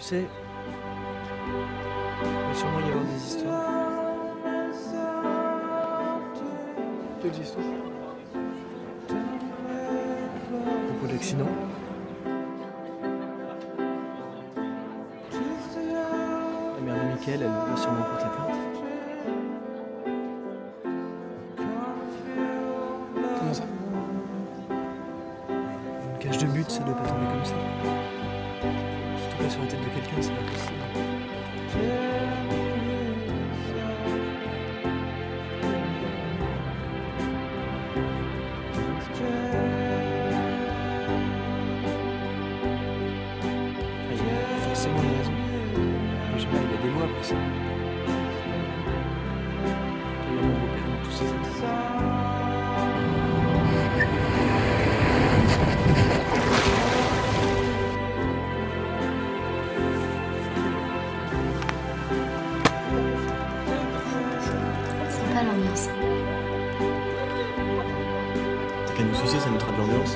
sais, il va sûrement y avoir des histoires. Quelles histoires? À propos de l'accident. La mère de Mickaël, elle va sûrement porter plainte. Comment ça? Une cage de but, ça doit pas tomber comme ça. Surtout pas sur la tête de quelqu'un, c'est pas possible. Ah, il y a forcément une raison. Je sais pas, il y a des lois pour ça. Il y a mon beau-père dans tous ces actes. Sympa l'ambiance. T'as qu'à nous sucer, ça mettra de l'ambiance.